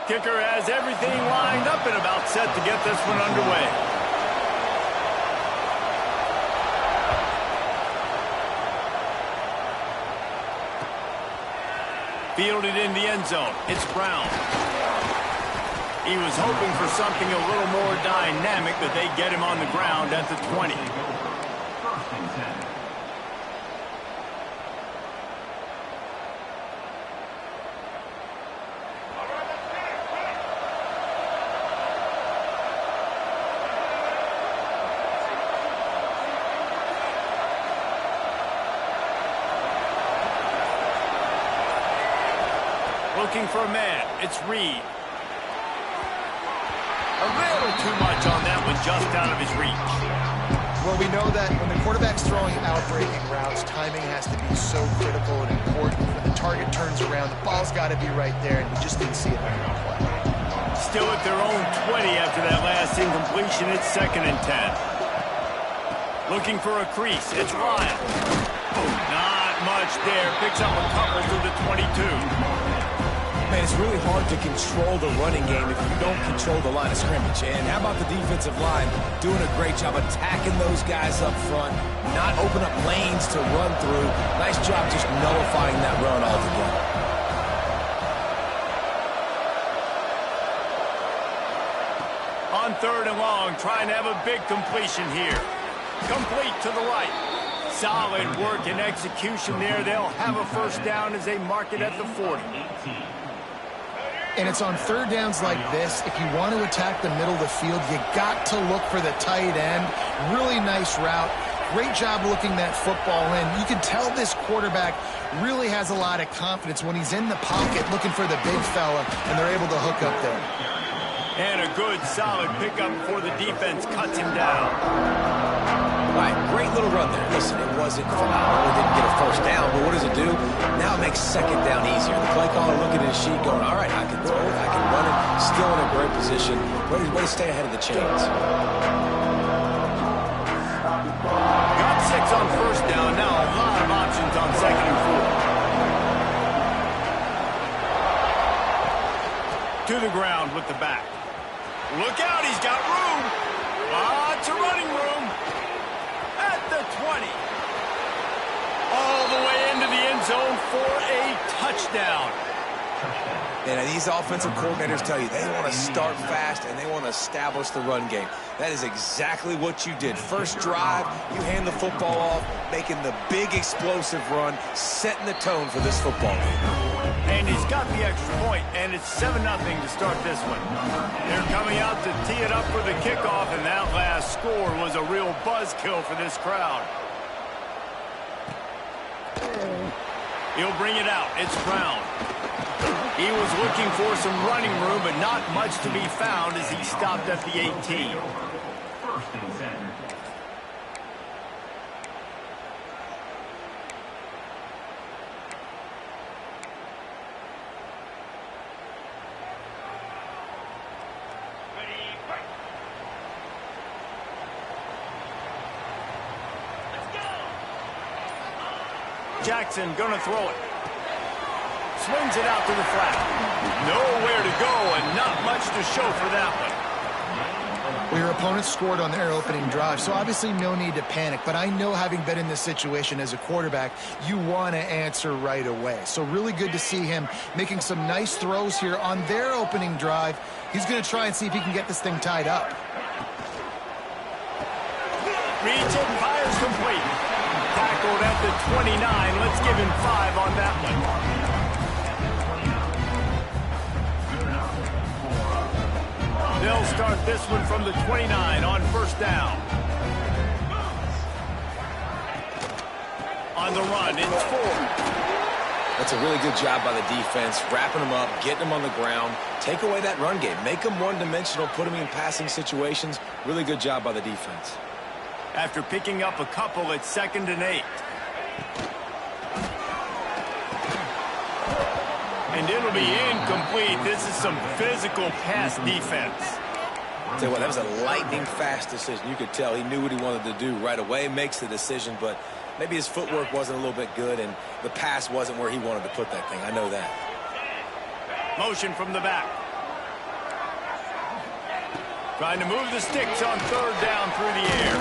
Kicker has everything lined up and about set to get this one underway. Fielded in the end zone. It's Brown. He was hoping for something a little more dynamic, but they get him on the ground at the 20. Looking for a man. It's Reed. A little too much on that one, just out of his reach. Well, we know that when the quarterback's throwing out-breaking routes, timing has to be so critical and important. When the target turns around, the ball's got to be right there, and we just didn't see it on that play. Still at their own 20 after that last incompletion. It's 2nd and 10. Looking for a crease. It's Ryan. Not much there. Picks up a couple to the 22. Man, it's really hard to control the running game if you don't control the line of scrimmage. And how about the defensive line doing a great job attacking those guys up front, not open up lanes to run through. Nice job just nullifying that run altogether. On 3rd and long, trying to have a big completion here. Complete to the right. Solid work and execution there. They'll have a first down as they mark it at the 40. And it's on 3rd downs like this. If you want to attack the middle of the field, you got to look for the tight end. Really nice route. Great job looking that football in. You can tell this quarterback really has a lot of confidence when he's in the pocket looking for the big fella, and they're able to hook up there. And a good, solid pickup before the defense cuts him down. All right, great little run there. Listen, it wasn't phenomenal. It didn't get a first down, but what does it do? Now it makes 2nd down easier. The play caller looking at his sheet going, all right, I can throw it, I can run it. Still in a great position. Way to stay ahead of the chains. Got 6 on 1st down. Now a lot of options on 2nd and 4. To the ground with the back. Look out, he's got room. Lots of running room. At the 20. All the way into the end zone for a touchdown. And these offensive coordinators tell you they want to start fast and they want to establish the run game. That is exactly what you did. First drive, you hand the football off, making the big explosive run, setting the tone for this football game. And he's got the extra point, and it's 7-0 to start this one. They're coming out to tee it up for the kickoff, and that last score was a real buzzkill for this crowd. He'll bring it out. It's Brown. He was looking for some running room, but not much to be found as he stopped at the 18. Jackson gonna throw it. Swings it out to the flat. Nowhere to go and not much to show for that one. Well, your opponent scored on their opening drive, so obviously no need to panic. But I know, having been in this situation as a quarterback, you want to answer right away. So really good to see him making some nice throws here on their opening drive. He's going to try and see if he can get this thing tied up. Reads it, fires complete. Tackled at the 29. Let's give him 5 on that one. They'll start this one from the 29 on 1st down. On the run, it's 4. That's a really good job by the defense, wrapping them up, getting them on the ground. Take away that run game. Make them one-dimensional, put them in passing situations. Really good job by the defense. After picking up a couple, it's 2nd and 8. And it'll be incomplete. This is some physical pass defense. I'll tell you what, that was a lightning-fast decision. You could tell he knew what he wanted to do right away, makes the decision, but maybe his footwork wasn't a little bit good, and the pass wasn't where he wanted to put that thing. I know that. Motion from the back. Trying to move the sticks on third down through the air.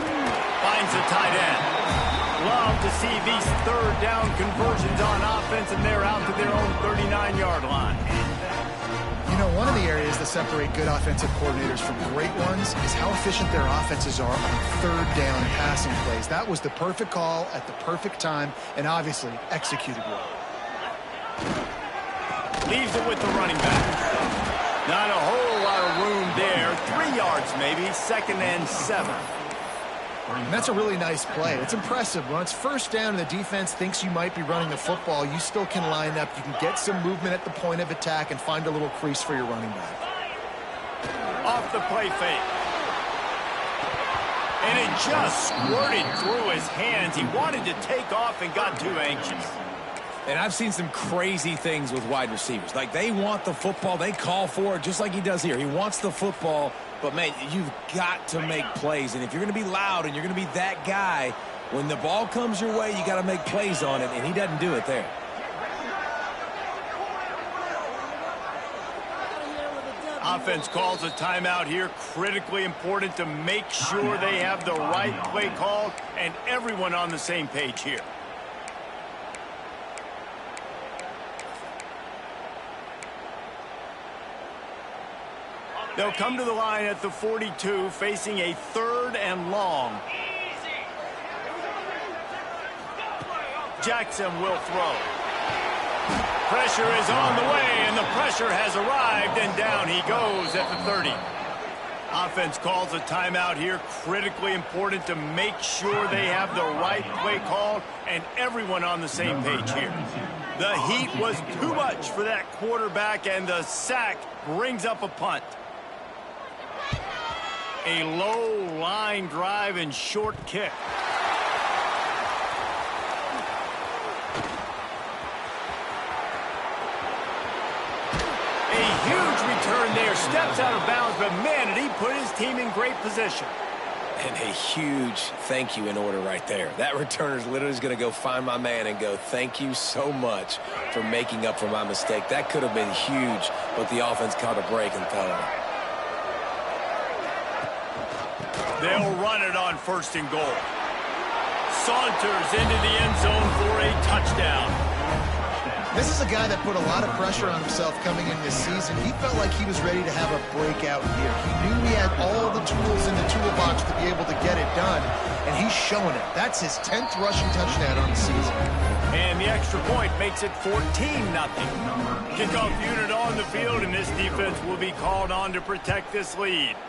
Finds the tight end. Love to see these third down conversions on offense, and they're out to their own 39-yard line. You know, one of the areas that separate good offensive coordinators from great ones is how efficient their offenses are on third down passing plays. That was the perfect call at the perfect time and obviously executed well. Leaves it with the running back. Not a whole lot of room there. 3 yards maybe, 2nd and 7. And that's a really nice play. It's impressive. When it's first down and the defense thinks you might be running the football, you still can line up. You can get some movement at the point of attack and find a little crease for your running back. Off the play fake. And it just squirted through his hands. He wanted to take off and got too anxious. And I've seen some crazy things with wide receivers. Like, they want the football. They call for it just like he does here. He wants the football, but, man, you've got to make plays. And if you're going to be loud and you're going to be that guy, when the ball comes your way, you got to make plays on it, and he doesn't do it there. Offense calls a timeout here. Critically important to make sure they have the right play call and everyone on the same page here. They'll come to the line at the 42, facing a 3rd and long. Jackson will throw. Pressure is on the way, and the pressure has arrived, and down he goes at the 30. Offense calls a timeout here. Critically important to make sure they have the right play call and everyone on the same page here. The heat was too much for that quarterback, and the sack brings up a punt. A low line drive and short kick. A huge return there. Steps out of bounds, but man, did he put his team in great position. And a huge thank you in order right there. That returner's literally going to go find my man and go, thank you so much for making up for my mistake. That could have been huge, but the offense caught a break and fell on it. They'll run it on 1st and goal. Saunters into the end zone for a touchdown. This is a guy that put a lot of pressure on himself coming in this season. He felt like he was ready to have a breakout year. He knew he had all the tools in the toolbox to be able to get it done, and he's showing it. That's his 10th rushing touchdown on the season. And the extra point makes it 14-0. Kickoff unit on the field, and this defense will be called on to protect this lead.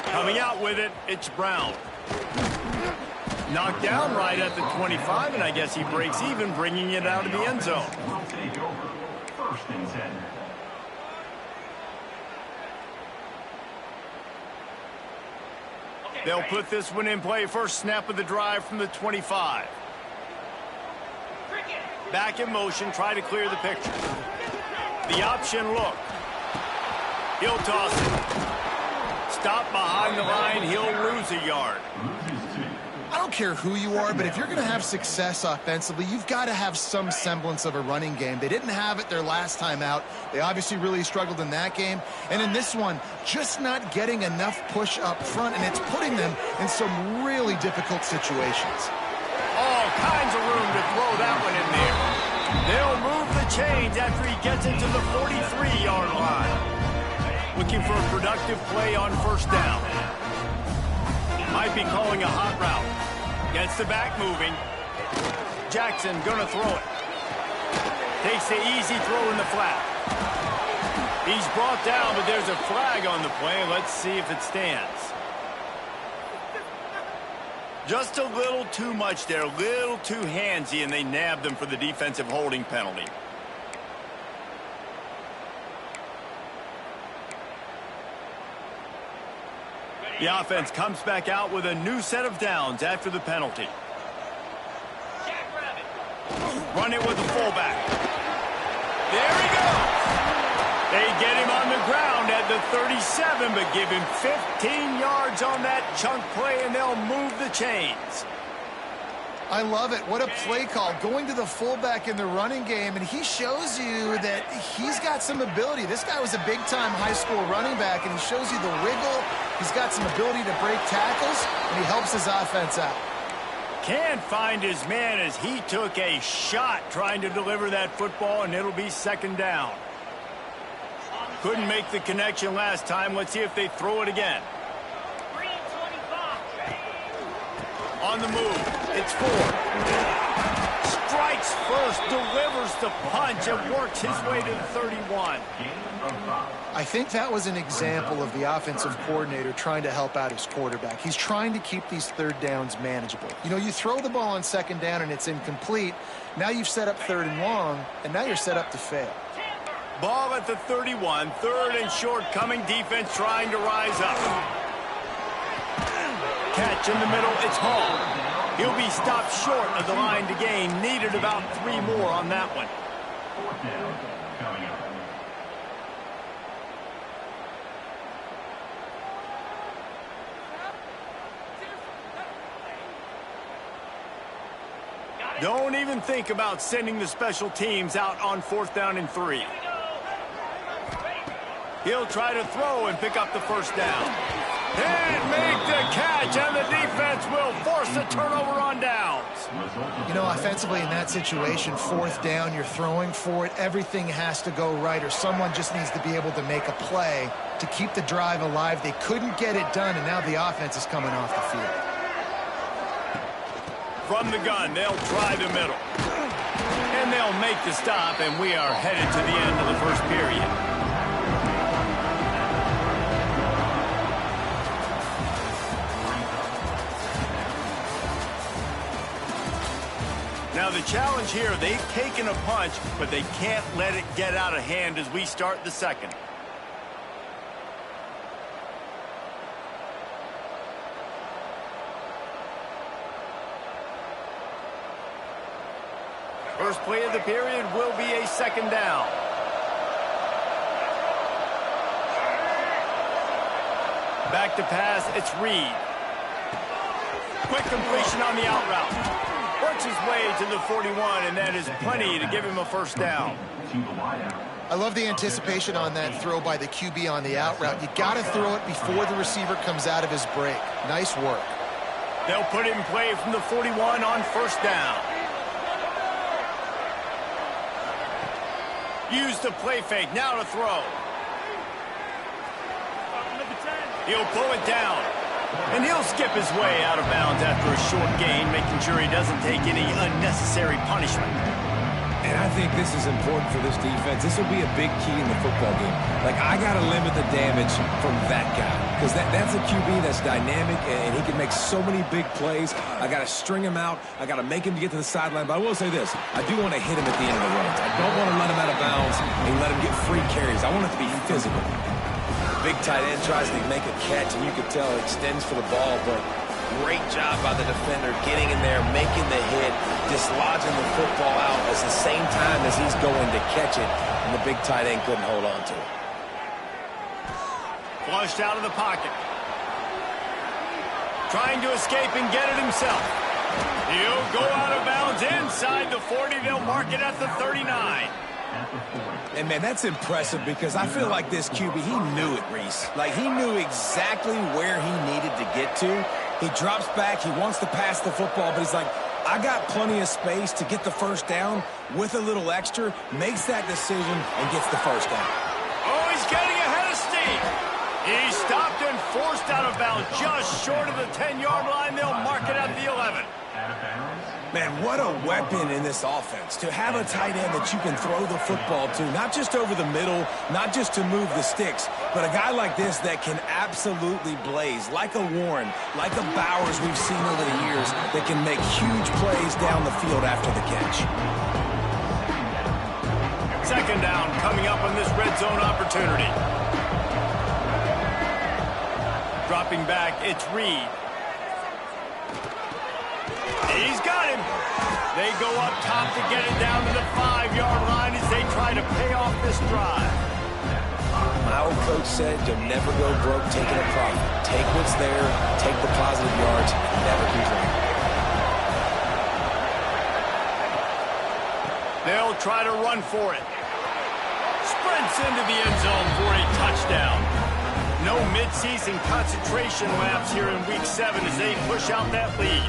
Coming out with it, it's Brown. Knocked down right at the 25, and I guess he breaks even, bringing it out of the end zone. They'll put this one in play. First snap of the drive from the 25. Back in motion, try to clear the picture. The option look. He'll toss it. Stop behind the line, he'll lose a yard. I don't care who you are, but if you're going to have success offensively, you've got to have some semblance of a running game. They didn't have it their last time out. They obviously really struggled in that game. And in this one, just not getting enough push up front, and it's putting them in some really difficult situations. All kinds of room to throw that one in there. They'll move the chains after he gets into the 43-yard line. Looking for a productive play on 1st down. Might be calling a hot route. Gets the back moving. Jackson gonna throw it. Takes the easy throw in the flat. He's brought down, but there's a flag on the play. Let's see if it stands. Just a little too much there, a little too handsy, and they nabbed them for the defensive holding penalty. The offense comes back out with a new set of downs after the penalty. Run it with the fullback. There he goes. They get him on the ground at the 37, but give him 15 yards on that chunk play, and they'll move the chains. I love it. What a play call. Going to the fullback in the running game, and he shows you that he's got some ability. This guy was a big-time high school running back, and he shows you the wiggle. He's got some ability to break tackles, and he helps his offense out. Can't find his man as he took a shot trying to deliver that football, and it'll be second down. Couldn't make the connection last time. Let's see if they throw it again. On the move, it's Ford. Strikes first, delivers the punch, and works his way to the 31. I think that was an example of the offensive coordinator trying to help out his quarterback. He's trying to keep these third downs manageable. You know, you throw the ball on second down and it's incomplete. Now you've set up third and long, and now you're set up to fail. Ball at the 31, third and short, coming defense trying to rise up. Catch in the middle, it's Hall. He'll be stopped short of the line to gain. Needed about 3 more on that one. Don't even think about sending the special teams out on 4th down and 3. He'll try to throw and pick up the first down. And make the catch, and the defense will force a turnover on downs. You know, offensively in that situation, 4th down, you're throwing for it. Everything has to go right, or someone just needs to be able to make a play to keep the drive alive. They couldn't get it done, and now the offense is coming off the field. From the gun, they'll try the middle. And they'll make the stop, and we are headed to the end of the first period. Now the challenge here, they've taken a punch, but they can't let it get out of hand as we start the second. First play of the period will be a second down. Back to pass, it's Reed. Quick completion on the out route. Works his way to the 41, and that is plenty to give him a first down. I love the anticipation on that throw by the QB on the out route. You got to throw it before the receiver comes out of his break. Nice work. They'll put it in play from the 41 on first down. Use the play fake, now to throw. He'll pull it down. And he'll skip his way out of bounds after a short gain, making sure he doesn't take any unnecessary punishment. And I think this is important for this defense. This will be a big key in the football game. Like, I got to limit the damage from that guy. Because that's a QB that's dynamic, and he can make so many big plays. I got to string him out. I got to make him get to the sideline. But I will say this. I do want to hit him at the end of the runs. I don't want to let him out of bounds and let him get free carries. I want it to be physical. Big tight end tries to make a catch, and you can tell it extends for the ball, but great job by the defender getting in there, making the hit, dislodging the football out at the same time as he's going to catch it, and the big tight end couldn't hold on to it. Flushed out of the pocket. Trying to escape and get it himself. He'll go out of bounds inside the 40. They'll mark it at the 39. And, man, that's impressive because I feel like this QB, he knew it, Reese. Like, he knew exactly where he needed to get to. He drops back. He wants to pass the football, but he's like, I got plenty of space to get the first down with a little extra, makes that decision, and gets the first down. Oh, he's getting ahead of steam. He stopped and forced out of bounds just short of the 10-yard line. They'll mark it at the 11. Man, what a weapon in this offense. To have a tight end that you can throw the football to, not just over the middle, not just to move the sticks, but a guy like this that can absolutely blaze, like a Warren, like a Bowers we've seen over the years, that can make huge plays down the field after the catch. Second down coming up on this red zone opportunity. Dropping back, it's Reed. He's got him. They go up top to get it down to the 5-yard line as they try to pay off this drive. My old coach said you'll never go broke taking a profit. Take what's there, take the positive yards, and never complain. They'll try to run for it. Sprints into the end zone for a touchdown. No midseason concentration laps here in Week 7 as they push out that lead.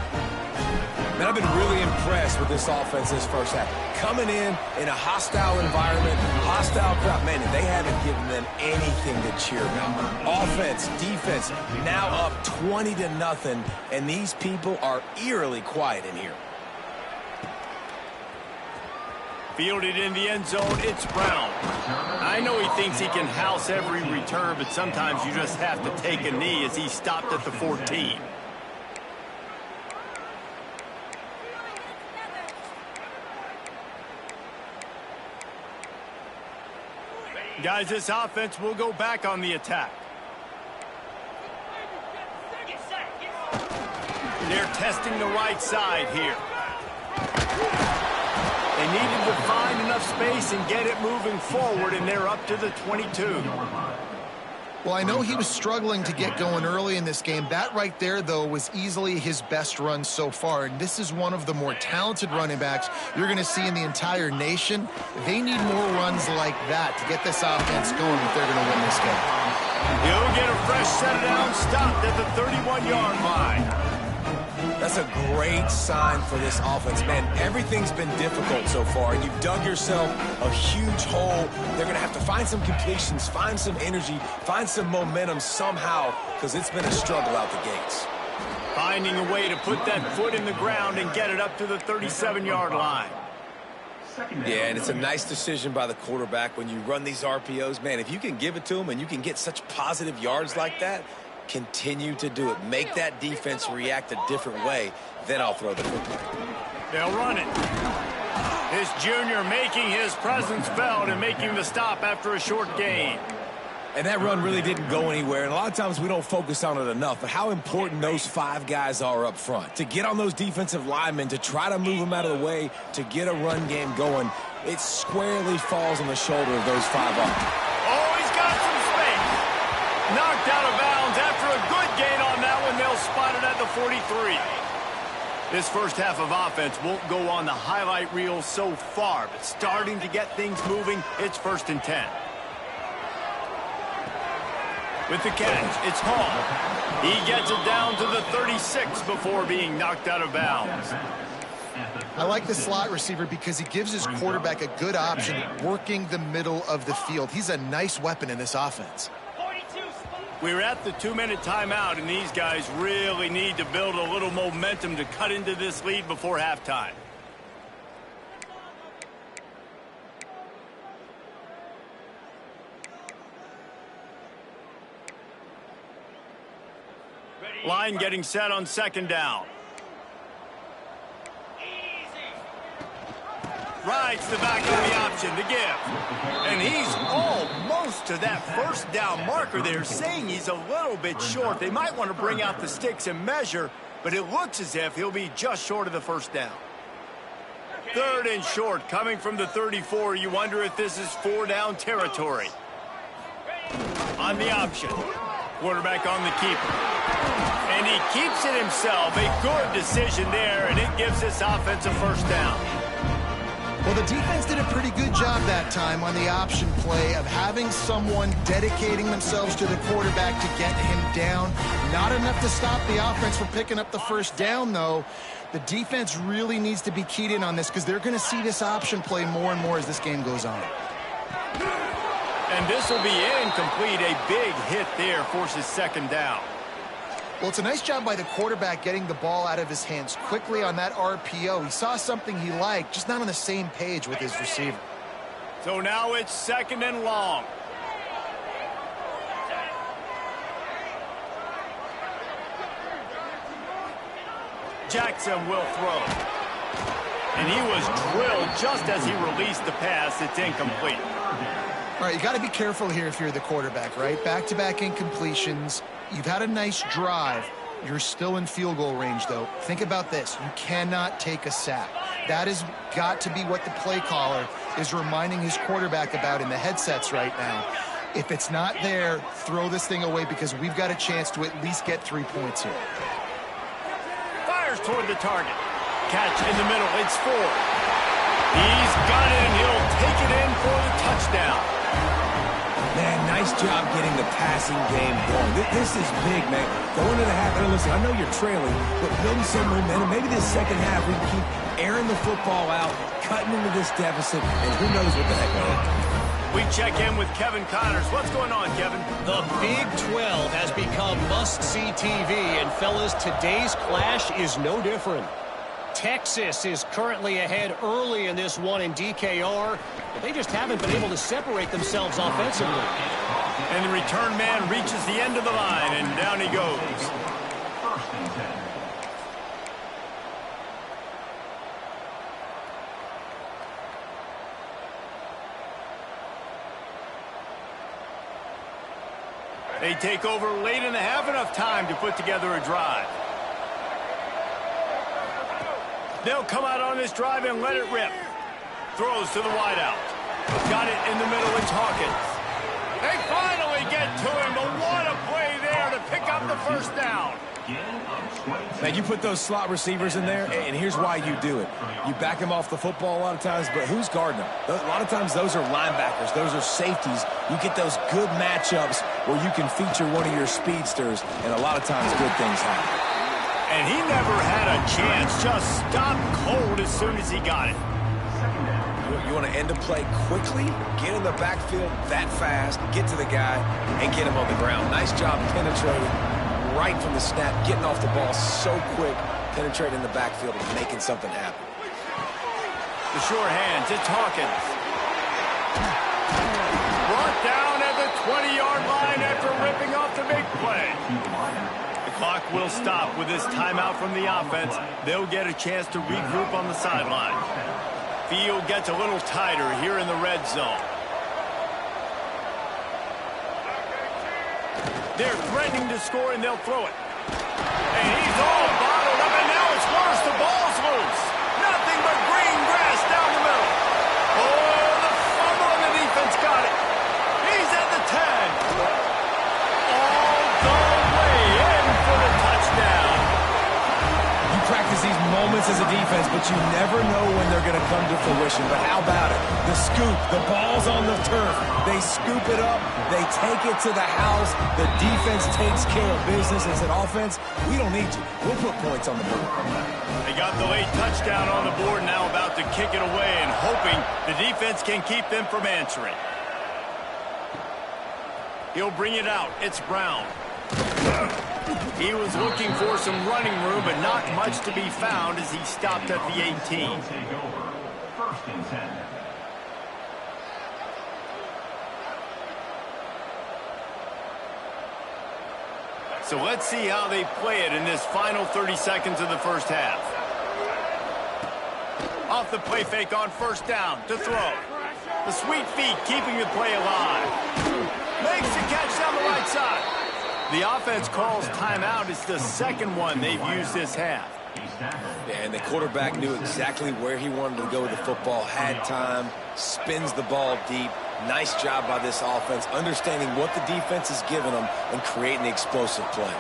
Man, I've been really impressed with this offense this first half. Coming in a hostile environment, hostile crowd. Man, they haven't given them anything to cheer about. Offense, defense, now up 20-0, and these people are eerily quiet in here. Fielded in the end zone, it's Brown. I know he thinks he can house every return, but sometimes you just have to take a knee as he stopped at the 14. Guys, this offense will go back on the attack. They're testing the right side here. They needed to find enough space and get it moving forward, and they're up to the 22. Well, I know he was struggling to get going early in this game. That right there, though, was easily his best run so far. And this is one of the more talented running backs you're going to see in the entire nation. They need more runs like that to get this offense going if they're going to win this game. He'll get a fresh set down, stopped at the 31-yard line. That's a great sign for this offense. Man, everything's been difficult so far, and you've dug yourself a huge hole. They're going to have to find some completions, find some energy, find some momentum somehow, because it's been a struggle out the gates. Finding a way to put that foot in the ground and get it up to the 37-yard line. Yeah, and it's a nice decision by the quarterback when you run these RPOs. Man, if you can give it to them and you can get such positive yards like that, continue to do it. Make that defense react a different way. Then I'll throw the football. They'll run it. This junior making his presence felt and making the stop after a short gain. And that run really didn't go anywhere. And a lot of times we don't focus on it enough. But how important those 5 guys are up front. To get on those defensive linemen, to try to move them out of the way, to get a run game going, it squarely falls on the shoulder of those 5 up. Oh, he's got some space. Knocked out of bounds after a good gain on that one. They'll spot it at the 43. This first half of offense won't go on the highlight reel so far, but starting to get things moving, it's 1st and 10. With the catch, it's Hall. He gets it down to the 36 before being knocked out of bounds. I like the slot receiver because he gives his quarterback a good option working the middle of the field. He's a nice weapon in this offense. We're at the 2-minute timeout, and these guys really need to build a little momentum to cut into this lead before halftime. Line getting set on 2nd down. Rides the back on the option to give. And he's almost to that 1st down marker there, saying he's a little bit short. They might want to bring out the sticks and measure, but it looks as if he'll be just short of the 1st down. 3rd and short coming from the 34. You wonder if this is 4-down territory. On the option. Quarterback on the keeper. And he keeps it himself. A good decision there, and it gives this offense a 1st down. Well, the defense did a pretty good job that time on the option play of having someone dedicating themselves to the quarterback to get him down. Not enough to stop the offense from picking up the 1st down, though. The defense really needs to be keyed in on this because they're going to see this option play more and more as this game goes on. And this will be incomplete. A big hit there forces 2nd down. Well, it's a nice job by the quarterback getting the ball out of his hands quickly on that RPO. He saw something he liked, just not on the same page with his receiver. So now it's 2nd and long. Jackson will throw. And he was drilled just as he released the pass. It's incomplete. All right, you got to be careful here if you're the quarterback, right? Back-to-back incompletions. You've had a nice drive. You're still in field goal range, though. Think about this. You cannot take a sack. That has got to be what the play caller is reminding his quarterback about in the headsets right now. If it's not there, throw this thing away because we've got a chance to at least get 3 points here. Fires toward the target. Catch in the middle. It's 4. He's got Nice job getting the passing game going. This is big, man. Going to the half, and listen, I know you're trailing, but building some momentum. Maybe this second half we can keep airing the football out, cutting into this deficit, and who knows what the heck will happen. We check in with Kevin Connors. What's going on, Kevin? The Big 12 has become must-see TV, and fellas, today's clash is no different. Texas is currently ahead early in this one in DKR, but they just haven't been able to separate themselves offensively. And the return man reaches the end of the line, and down he goes. They take over late in the half, enough time to put together a drive. They'll come out on this drive and let it rip. Throws to the wideout. Got it in the middle. It's Hawkins. They finally get to him, but what a play there to pick up the first down. Now, you put those slot receivers in there, and here's why you do it. You back them off the football a lot of times, but who's guarding them? A lot of times those are linebackers. Those are safeties. You get those good matchups where you can feature one of your speedsters, and a lot of times good things happen. And he never had a chance. Just stopped cold as soon as he got it. You want to end a play quickly, get in the backfield that fast, get to the guy, and get him on the ground. Nice job penetrating right from the snap, getting off the ball so quick, penetrating the backfield and making something happen. The sure hands, it's Hawkins. Brought down at the 20-yard line after ripping off the big play. The clock will stop with this timeout from the offense. They'll get a chance to regroup on the sideline. Field gets a little tighter here in the red zone. They're threatening to score, and they'll throw it. And he's all bottled up, and now it's worse. The ball's loose. Nothing but green grass down the middle. Oh, the fumble, and the defense got it. He's at the 10. All the way in for the touchdown. You practice these moments as a defense, but you never know when they're going to come to fruition. But how about it? The scoop, the ball's on the turf. They scoop it up. They take it to the house. The defense takes care of business. As an offense, we don't need you. We'll put points on the board. They got the late touchdown on the board, now about to kick it away and hoping the defense can keep them from answering. He'll bring it out. It's Brown. He was looking for some running room, but not much to be found as he stopped at the 18. First and 10. So let's see how they play it in this final 30 seconds of the first half. Off the play fake on first down to throw. The sweet feet keeping the play alive. Makes the catch down the right side. The offense calls timeout. It's the second one they've used this half. Yeah, and the quarterback knew exactly where he wanted to go with the football, had time, spins the ball deep. Nice job by this offense, understanding what the defense is giving them and creating the explosive play.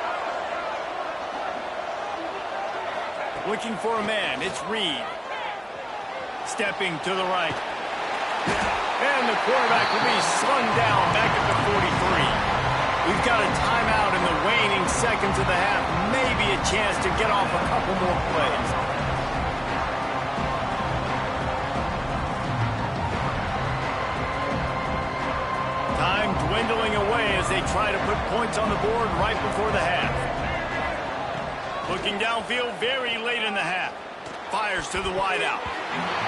Looking for a man, it's Reed. Stepping to the right. And the quarterback will be slung down back at the 43. We've got a timeout in the waning seconds of the half. Maybe a chance to get off a couple more plays. Time dwindling away as they try to put points on the board right before the half. Looking downfield very late in the half. Fires to the wideout.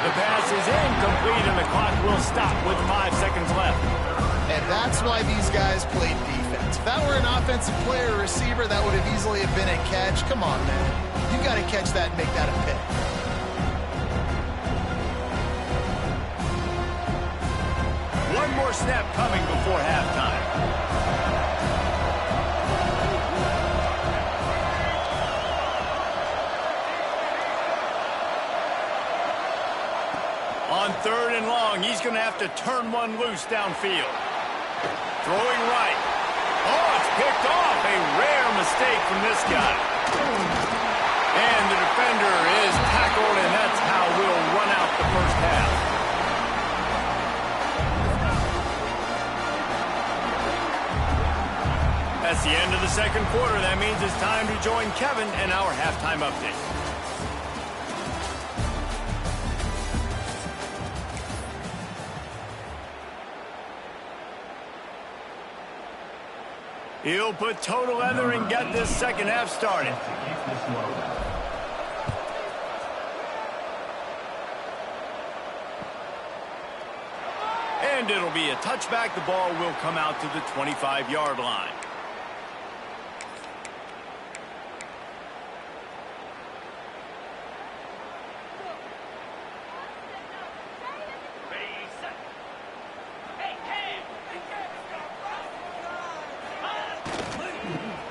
The pass is incomplete, and the clock will stop with 5 seconds left. And that's why these guys played defense. If that were an offensive player or receiver, that would have easily have been a catch. Come on, man. You got to catch that and make that a pick. One more snap coming before halftime. On third and long, he's going to have to turn one loose downfield. Throwing right. Oh, it's picked off. A rare mistake from this guy. And the defender is tackled, and that's how we'll run out the first half. That's the end of the second quarter. That means it's time to join Kevin and our halftime update. He'll put total leather and get this second half started. And it'll be a touchback. The ball will come out to the 25-yard line.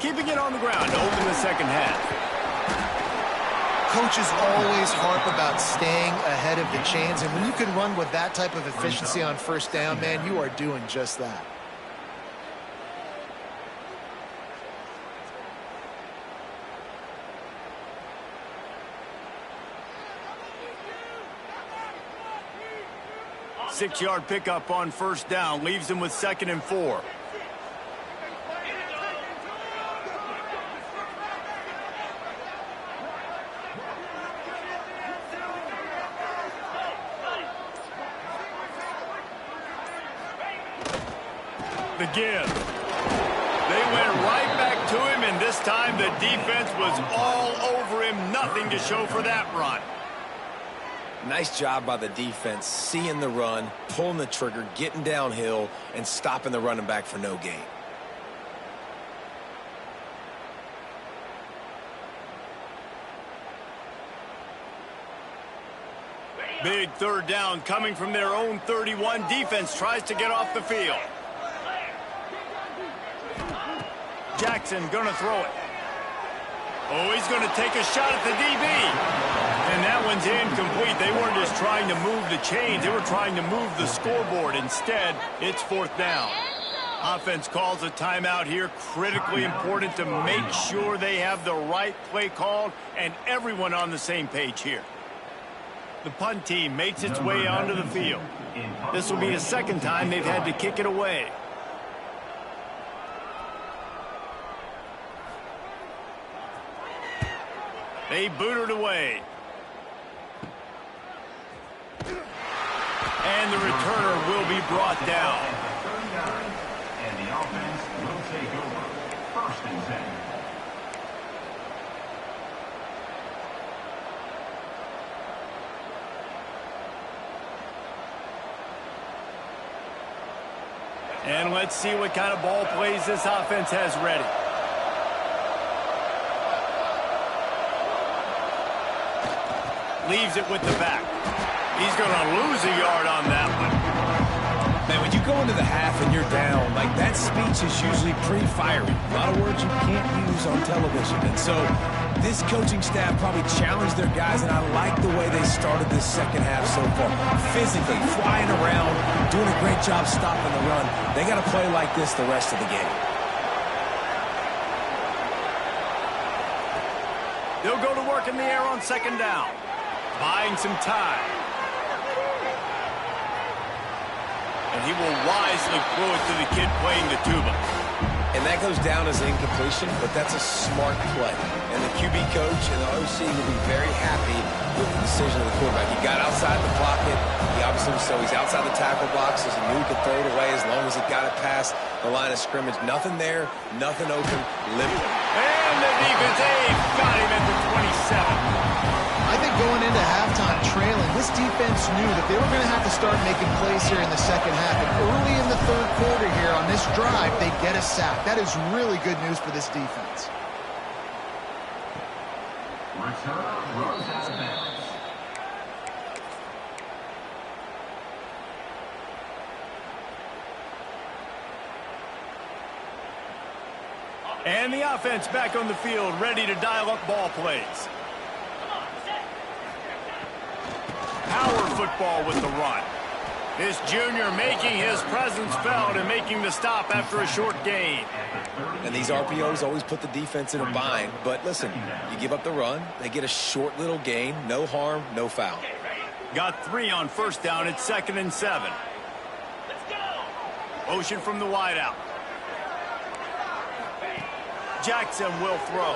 Keeping it on the ground to open the second half. Coaches always harp about staying ahead of the chains, and when you can run with that type of efficiency on first down, man, you are doing just that. Six-yard pickup on first down leaves him with 2nd and 4. The give. They went right back to him, and this time the defense was all over him. Nothing to show for that run. Nice job by the defense, seeing the run, pulling the trigger, getting downhill, and stopping the running back for no gain. Big third down coming from their own 31. Defense tries to get off the field. Jackson gonna throw it. Oh, he's gonna take a shot at the DB. And that one's incomplete. They weren't just trying to move the chains. They were trying to move the scoreboard. Instead, it's 4th down. Offense calls a timeout here. Critically important to make sure they have the right play called and everyone on the same page here. The punt team makes its way onto the field. This will be the second time they've had to kick it away. They boot it away. And the returner will be brought down. And the offense will take over. 1st and 10. And let's see what kind of ball plays this offense has ready. Leaves it with the back. He's going to lose a yard on that one. Man, when you go into the half and you're down, like that speech is usually pretty fiery. A lot of words you can't use on television. And so this coaching staff probably challenged their guys, and I like the way they started this second half so far. Physically, flying around, doing a great job stopping the run. They got to play like this the rest of the game. They'll go to work in the air on 2nd down. Buying some time. And he will wisely throw it to the kid playing the tuba. And that goes down as an incompletion, but that's a smart play. And the QB coach and the OC will be very happy with the decision of the quarterback. He got outside the pocket. He obviously so he's outside the tackle box, so he knew he could throw it away as long as he got it past the line of scrimmage. Nothing there, nothing open, limping. And the defense got him at the 27. I think going into halftime trailing, this defense knew that they were going to have to start making plays here in the second half. And early in the third quarter here on this drive, they get a sack. That is really good news for this defense. Return runs out of bounds. And the offense back on the field, ready to dial up ball plays. Power football with the run. This junior making his presence felt and making the stop after a short gain. And these RPOs always put the defense in a bind. But listen, you give up the run, they get a short little gain, no harm, no foul. Got 3 on first down. It's 2nd and 7. Motion from the wideout. Jackson will throw.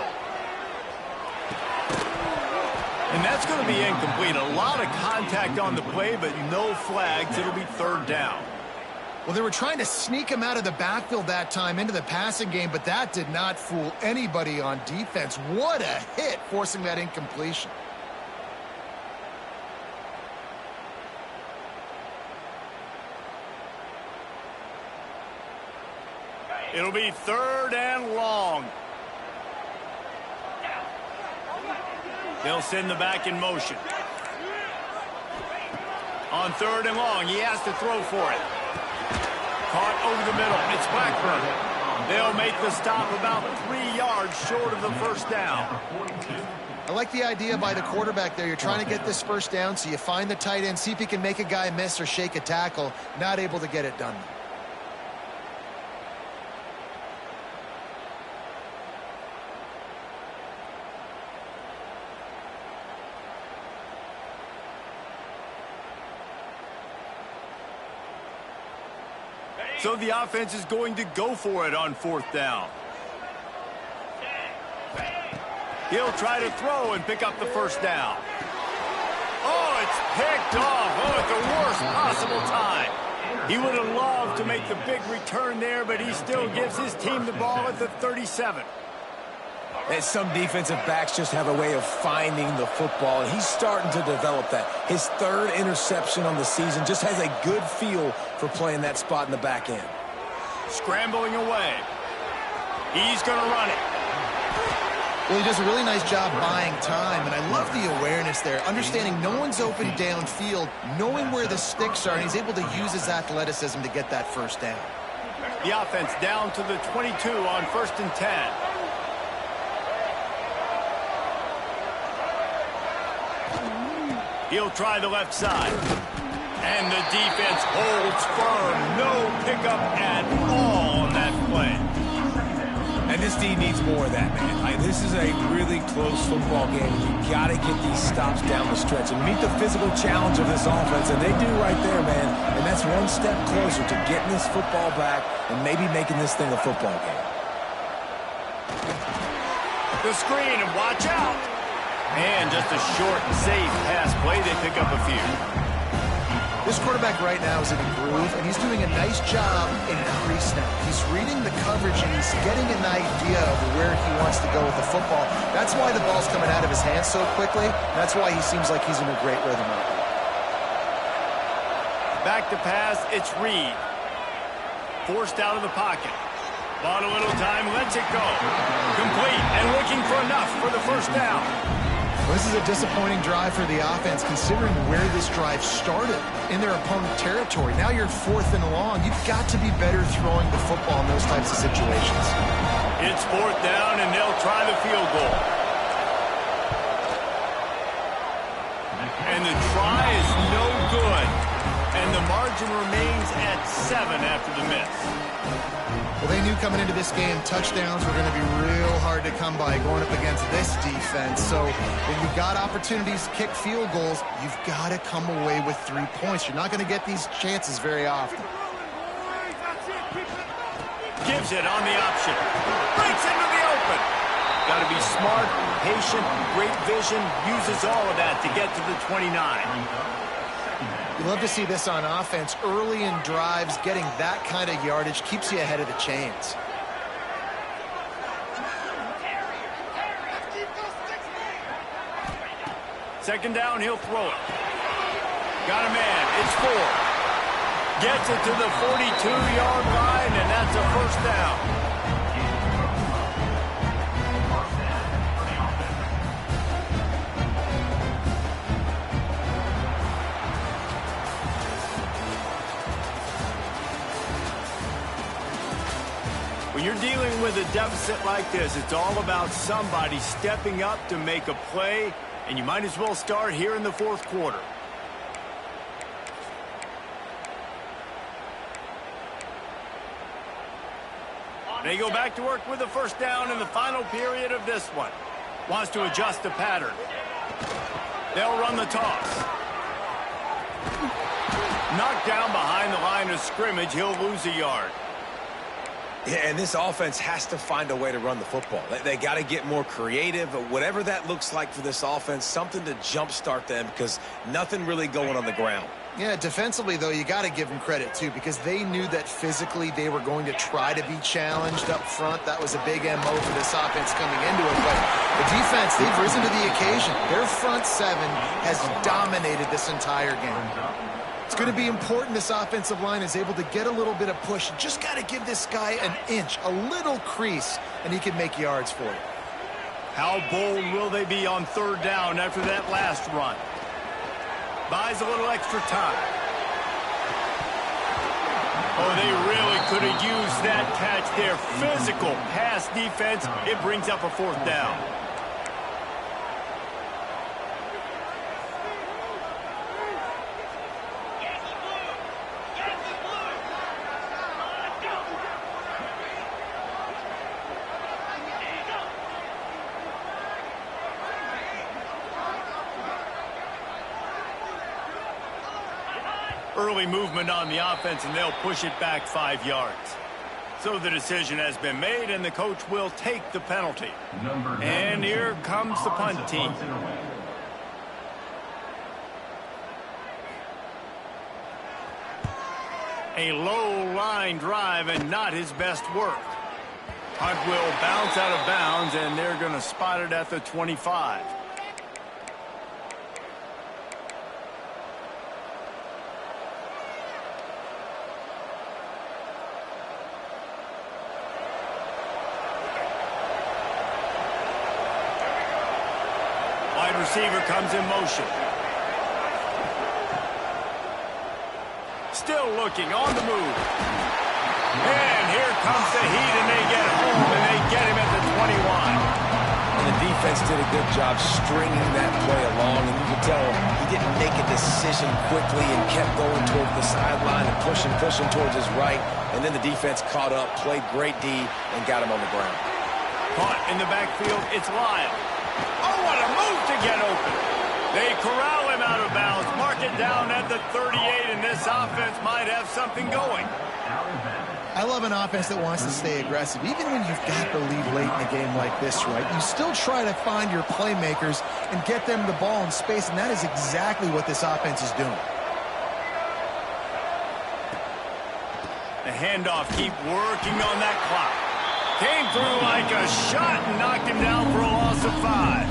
And that's going to be incomplete. A lot of contact on the play, but no flags. It'll be third down. Well, they were trying to sneak him out of the backfield that time into the passing game, but that did not fool anybody on defense. What a hit, forcing that incompletion. It'll be third and long. They'll send the back in motion. On third and long, he has to throw for it. Caught over the middle. It's Blackburn. They'll make the stop about 3 yards short of the first down. I like the idea by the quarterback there. You're trying to get this first down, so you find the tight end, see if he can make a guy miss or shake a tackle. Not able to get it done. So the offense is going to go for it on fourth down. He'll try to throw and pick up the first down. Oh, it's picked off. Oh, at the worst possible time. He would have loved to make the big return there, but he still gives his team the ball at the 37. And some defensive backs just have a way of finding the football, and he's starting to develop that. His third interception on the season, just has a good feel for playing that spot in the back end. Scrambling away. He's going to run it. Well, he does a really nice job buying time, and I love the awareness there, understanding no one's open downfield, knowing where the sticks are, and he's able to use his athleticism to get that first down. The offense down to the 22 on 1st and 10. He'll try the left side. And the defense holds firm. No pickup at all on that play. And this D needs more of that, man. This is a really close football game. You got to get these stops down the stretch and meet the physical challenge of this offense, and they do right there, man. And that's one step closer to getting this football back and maybe making this thing a football game. The screen, and watch out. And just a short and safe pass play. They pick up a few. This quarterback right now is in a groove, and he's doing a nice job in crease now. He's reading the coverage, and he's getting an idea of where he wants to go with the football. That's why the ball's coming out of his hands so quickly. That's why he seems like he's in a great rhythm right now. Back to pass, it's Reed. Forced out of the pocket. Bought a little time, lets it go. Complete, and looking for enough for the first down. Well, this is a disappointing drive for the offense, considering where this drive started in their opponent territory. Now you're 4th and long. You've got to be better throwing the football in those types of situations. It's 4th down, and they'll try the field goal. And the try is no good. And the margin remains at 7 after the miss. Well, they knew coming into this game touchdowns were going to be real hard to come by going up against this defense. So when you've got opportunities to kick field goals, you've got to come away with 3 points. You're not going to get these chances very often. Gives it on the option. Breaks into the open. Got to be smart, patient, great vision. Uses all of that to get to the 29. You love to see this on offense. Early in drives, getting that kind of yardage keeps you ahead of the chains. Second down, he'll throw it. Got a man. It's 4. Gets it to the 42-yard line, and that's a first down. When you're dealing with a deficit like this, it's all about somebody stepping up to make a play, and you might as well start here in the 4th quarter. They go back to work with the first down in the final period of this one. Wants to adjust the pattern. They'll run the toss. Knocked down behind the line of scrimmage, he'll lose a yard. Yeah, and this offense has to find a way to run the football. They got to get more creative, whatever that looks like for this offense, something to jumpstart them because nothing really going on the ground. Yeah, defensively, though, you got to give them credit, too, because they knew that physically they were going to try to be challenged up front. That was a big MO for this offense coming into it. But the defense, they've risen to the occasion. Their front seven has dominated this entire game. It's going to be important this offensive line is able to get a little bit of push. You just got to give this guy an inch, a little crease, and he can make yards for you. How bold will they be on third down after that last run? Buys a little extra time. Oh, they really could have used that catch there. Physical pass defense. It brings up a fourth down. Early movement on the offense, and they'll push it back 5 yards. So the decision has been made, and the coach will take the penalty. And here comes the punt team. A low line drive and not his best work. Punt will bounce out of bounds, and they're going to spot it at the 25. Receiver comes in motion. Still looking on the move. And here comes the heat, and they get home, and they get him at the 21. And the defense did a good job stringing that play along, and you could tell he didn't make a decision quickly and kept going towards the sideline and pushing towards his right. And then the defense caught up, played great D, and got him on the ground. Caught in the backfield, it's Lyle. Oh, what a move to get open. They corral him out of bounds, mark it down at the 38, and this offense might have something going. I love an offense that wants to stay aggressive. Even when you've got the lead late in a game like this, right, you still try to find your playmakers and get them the ball in space, and that is exactly what this offense is doing. The handoff, keep working on that clock. Came through like a shot and knocked him down for a loss of 5.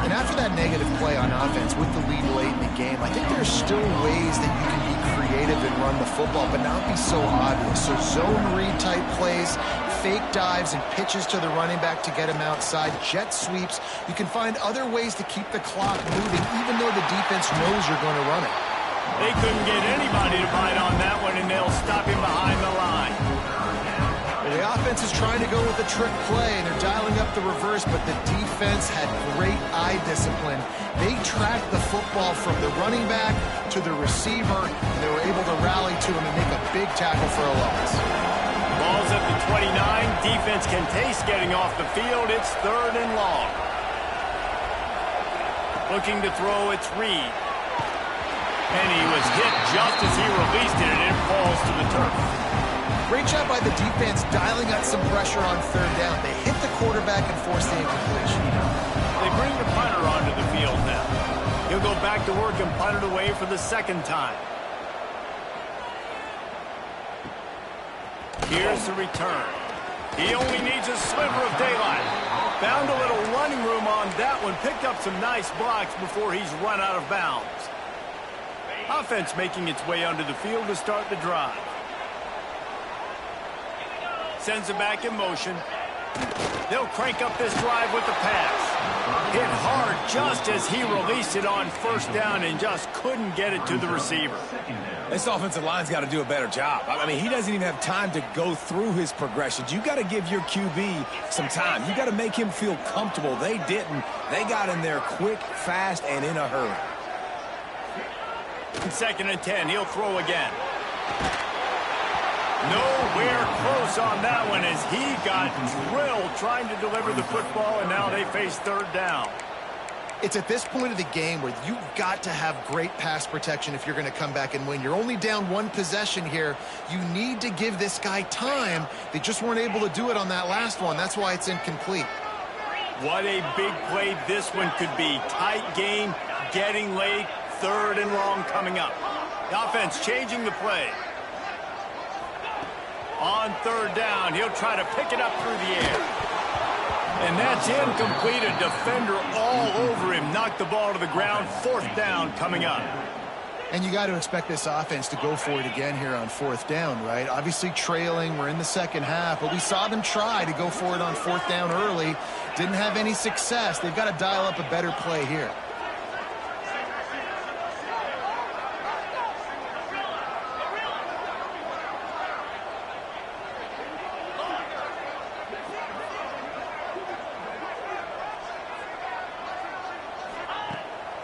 And after that negative play on offense with the lead late in the game, I think there's still ways that you can be creative and run the football, but not be so obvious. So zone read type plays, fake dives, and pitches to the running back to get him outside, jet sweeps. You can find other ways to keep the clock moving, even though the defense knows you're going to run it. They couldn't get anybody to bite on that one, and they'll stop him behind the line. The offense is trying to go with a trick play, and they're dialing up the reverse, but the defense had great eye discipline. They tracked the football from the running back to the receiver, and they were able to rally to him and make a big tackle for a loss. Ball's at the 29. Defense can taste getting off the field. It's 3rd and long. Looking to throw, it's Reed. And he was hit just as he released it, and it falls to the turf. Great job by the defense dialing up some pressure on 3rd down. They hit the quarterback and forced the incompletion. They bring the punter onto the field now. He'll go back to work and punt it away for the 2nd time. Here's the return. He only needs a sliver of daylight. Found a little running room on that one. Picked up some nice blocks before he's run out of bounds. Offense making its way onto the field to start the drive. Sends it back in motion. They'll crank up this drive with the pass. Hit hard just as he released it on 1st down and just couldn't get it to the receiver. This offensive line's got to do a better job. I mean, he doesn't even have time to go through his progressions. You got to give your QB some time. You got to make him feel comfortable. They didn't. They got in there quick, fast, and in a hurry. 2nd and 10. He'll throw again. Nowhere close on that one as he got drilled trying to deliver the football, and now they face 3rd down. It's at this point of the game where you've got to have great pass protection if you're going to come back and win. You're only down one possession here. You need to give this guy time. They just weren't able to do it on that last one. That's why it's incomplete. What a big play this one could be. Tight game, getting late, 3rd and long coming up. The offense changing the play. On 3rd down, he'll try to pick it up through the air. And that's incomplete. A defender all over him. Knocked the ball to the ground. 4th down coming up. And you got to expect this offense to go for it again here on 4th down, right? Obviously trailing. We're in the second half, but we saw them try to go for it on 4th down early. Didn't have any success. They've got to dial up a better play here.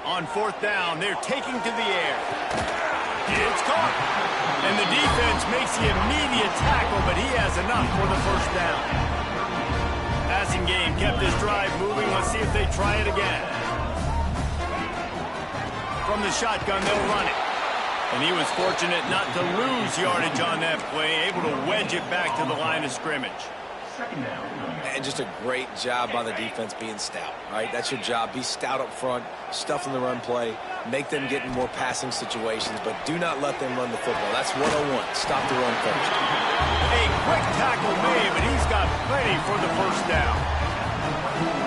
On 4th down, they're taking to the air. It's caught. And the defense makes the immediate tackle, but he has enough for the 1st down. Passing game kept this drive moving. Let's see if they try it again. From the shotgun, they'll run it. And he was fortunate not to lose yardage on that play, able to wedge it back to the line of scrimmage. And just a great job by the defense being stout, right? That's your job. Be stout up front, stuff in the run play, make them get in more passing situations, but do not let them run the football. That's 101. Stop the run first. A quick tackle made, but he's got plenty for the 1st down.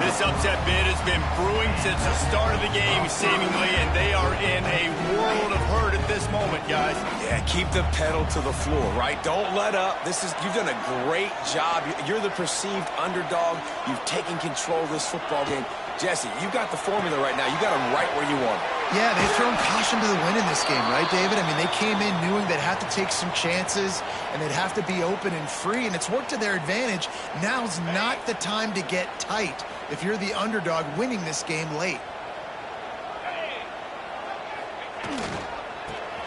This upset bid has been brewing since the start of the game, seemingly, and they are in a world of hurt at this moment, guys. Yeah, keep the pedal to the floor, right? Don't let up. You've done a great job. You're the perceived underdog. You've taken control of this football game. Jesse, you've got the formula right now. You got them right where you want them. Yeah, they've thrown caution to the wind in this game, right, David? I mean, they came in knowing they'd have to take some chances and they'd have to be open and free, and it's worked to their advantage. Now's not the time to get tight if you're the underdog winning this game late.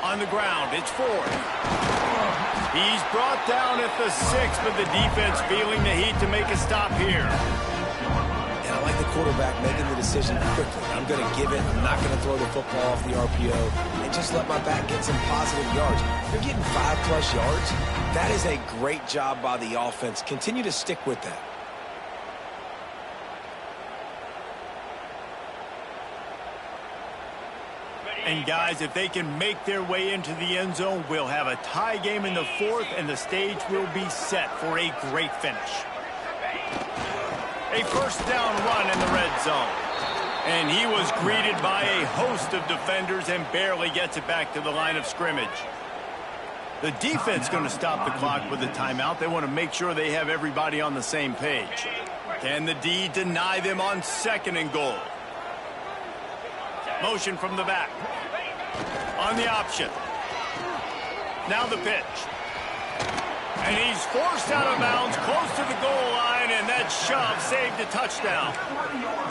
On the ground, it's 4th. He's brought down at the 6, but the defense feeling the heat to make a stop here. And I like the quarterback making the decision quickly. I'm going to give it. I'm not going to throw the football off the RPO and just let my back get some positive yards. You're getting 5+ yards. That is a great job by the offense. Continue to stick with that. And guys, if they can make their way into the end zone, we'll have a tie game in the 4th, and the stage will be set for a great finish. A 1st down run in the red zone. And he was greeted by a host of defenders and barely gets it back to the line of scrimmage. The defense going to stop the clock with a timeout. They want to make sure they have everybody on the same page. Can the D deny them on 2nd and goal? Motion from the back. On the option. Now the pitch. And he's forced out of bounds close to the goal line, and that shove saved a touchdown.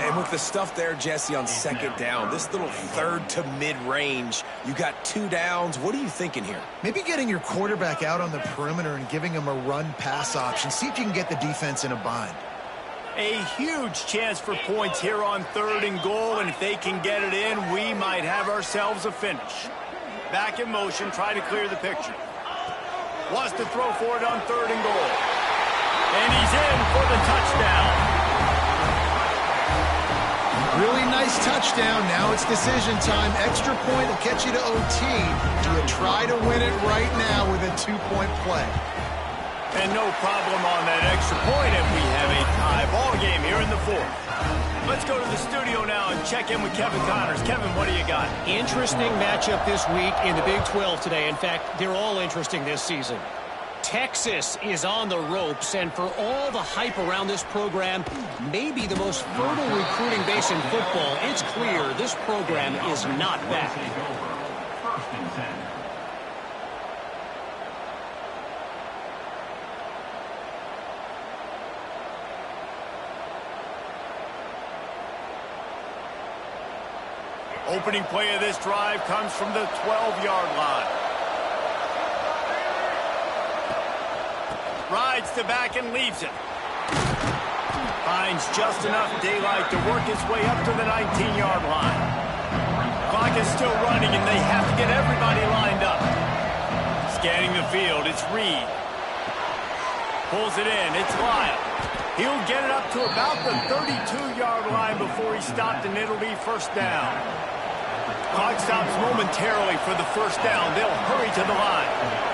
And with the stuff there, Jesse, on 2nd down, this little 3rd to mid-range, you got 2 downs. What are you thinking here? Maybe getting your quarterback out on the perimeter and giving him a run-pass option. See if you can get the defense in a bind. A huge chance for points here on 3rd and goal, and if they can get it in, we might have ourselves a finish. Back in motion, try to clear the picture. Wants to throw for it on 3rd and goal. And he's in for the touchdown. Really nice touchdown. Now it's decision time. Extra point will get you to OT. Do you try to win it right now with a 2-point play? And no problem on that extra point, and we have a tie ball game here in the 4th. Let's go to the studio now and check in with Kevin Connors. Kevin, what do you got? Interesting matchup this week in the Big 12 today. In fact, they're all interesting this season. Texas is on the ropes, and for all the hype around this program, maybe the most fertile recruiting base in football, it's clear this program is not back. Opening play of this drive comes from the 12-yard line. Rides to back and leaves it. Finds just enough daylight to work his way up to the 19-yard line. Clock is still running, and they have to get everybody lined up. Scanning the field, it's Reed. Pulls it in, it's Lyle. He'll get it up to about the 32-yard line before he stopped, and it'll be first down. Clock stops momentarily for the first down. They'll hurry to the line.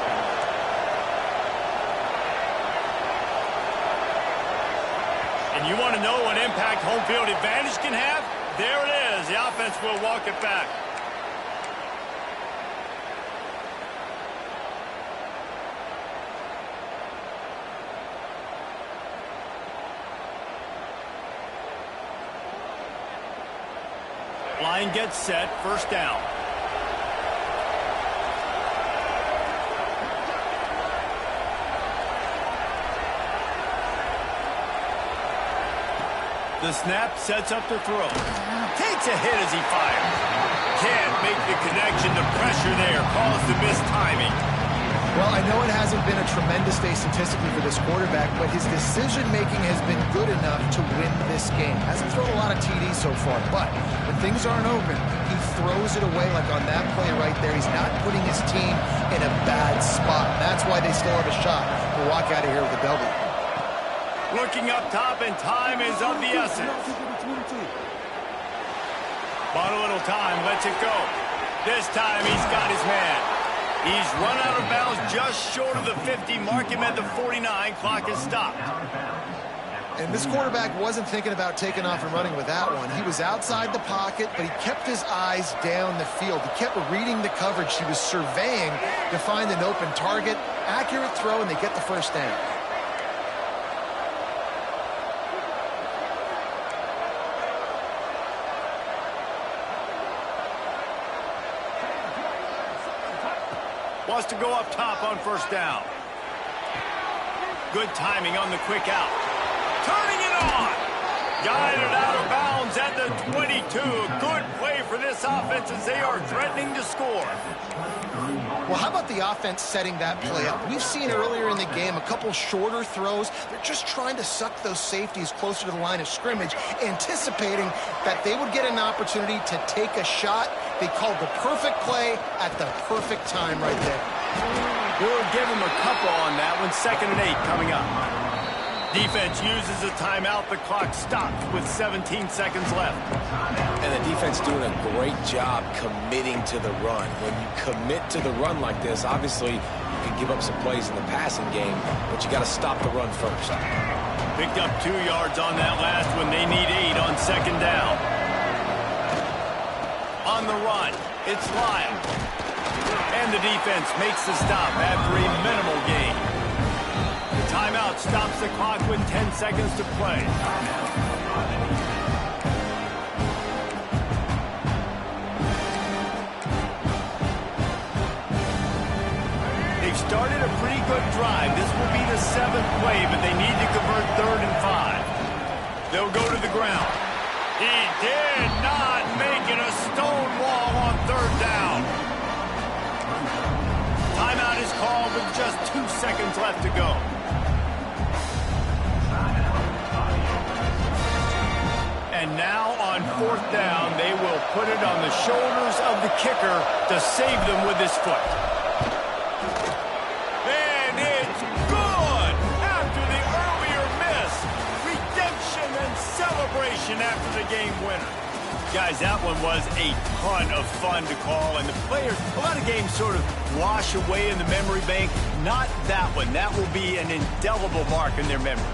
And you want to know what impact home field advantage can have? There it is. The offense will walk it back. Line gets set, first down. The snap sets up the throw. Takes a hit as he fires. Can't make the connection. The pressure there caused the missed timing. Well, I know it hasn't been a tremendous day statistically for this quarterback, but his decision-making has been good enough to win this game. Hasn't thrown a lot of TDs so far, but when things aren't open, he throws it away like on that play right there. He's not putting his team in a bad spot. That's why they still have a shot to walk out of here with a W. Looking up top, and time is of the essence. Bought a little time, lets it go. This time he's got his man. He's run out of bounds just short of the 50. Mark him at the 49. Clock is stopped. And this quarterback wasn't thinking about taking off and running with that one. He was outside the pocket, but he kept his eyes down the field. He kept reading the coverage. He was surveying to find an open target. Accurate throw, and they get the first down. Wants to go up top on first down. Good timing on the quick out. Turning it on. Guided out of bounds at the 22. Good play for this offense as they are threatening to score. Well, how about the offense setting that play up? We've seen earlier in the game a couple shorter throws. They're just trying to suck those safeties closer to the line of scrimmage, anticipating that they would get an opportunity to take a shot. They called the perfect play at the perfect time right there. We'll give them a couple on that one. 2nd and 8 coming up. Defense uses a timeout. The clock stopped with 17 seconds left. And the defense doing a great job committing to the run. When you commit to the run like this, obviously you can give up some plays in the passing game, but you got to stop the run first. Picked up 2 yards on that last one. They need 8 on 2nd down. On the run, it's Lyle. And the defense makes the stop after a minimal gain. The timeout stops the clock with 10 seconds to play. They've started a pretty good drive. This will be the 7th play, but they need to convert 3rd and 5. They'll go to the ground. He did not make it a stone wall on 3rd down. Timeout is called with just 2 seconds left to go. And now on 4th down, they will put it on the shoulders of the kicker to save them with his foot. And it's good after the earlier miss. Redemption and celebration after the game winner. Guys, that one was a ton of fun to call, and the players, a lot of games sort of wash away in the memory bank. Not that one. That will be an indelible mark in their memories.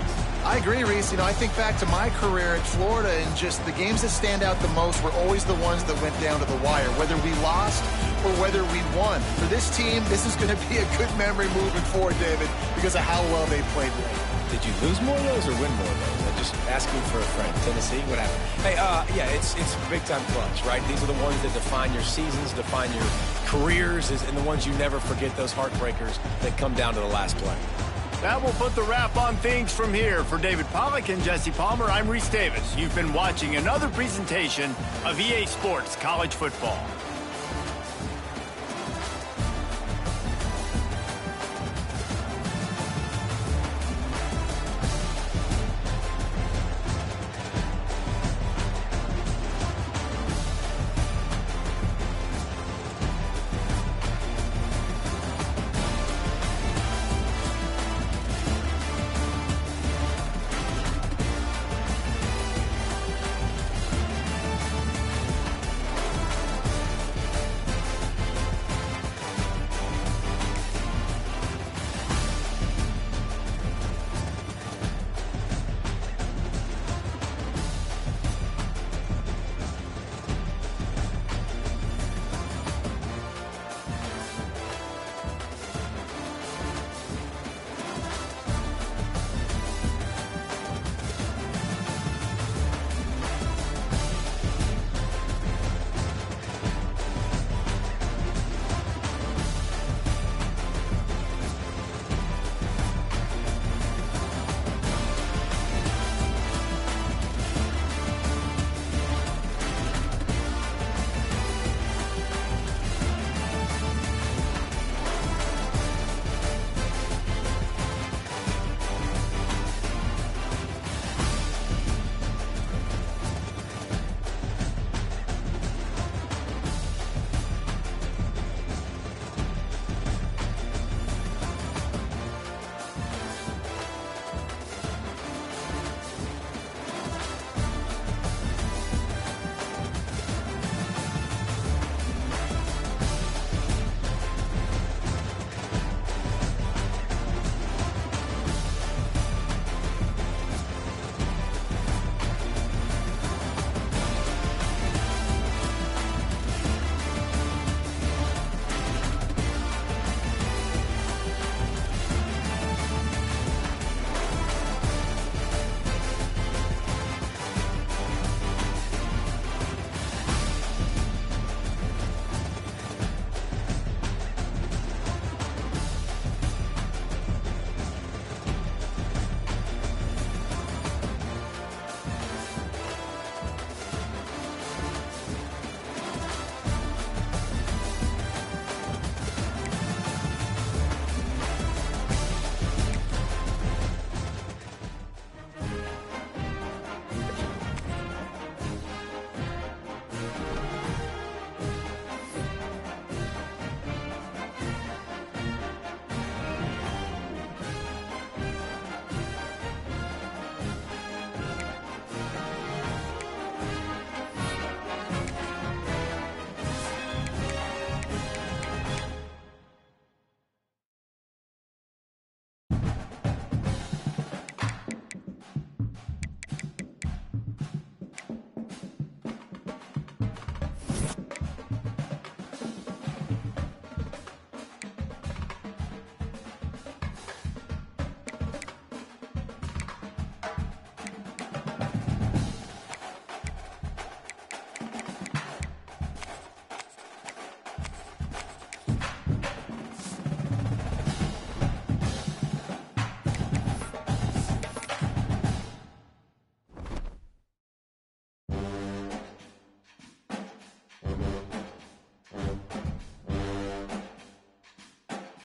I agree, Reese. You know, I think back to my career at Florida, and just the games that stand out the most were always the ones that went down to the wire, whether we lost or whether we won. For this team, this is going to be a good memory moving forward, David, because of how well they played today. Did you lose more of those or win more of those? I'm just asking for a friend. Tennessee, what happened? Hey, yeah, it's big-time clutch, right? These are the ones that define your seasons, define your careers, and the ones you never forget, those heartbreakers that come down to the last play. That will put the wrap on things from here. For David Pollack and Jesse Palmer, I'm Reese Davis. You've been watching another presentation of EA Sports College Football.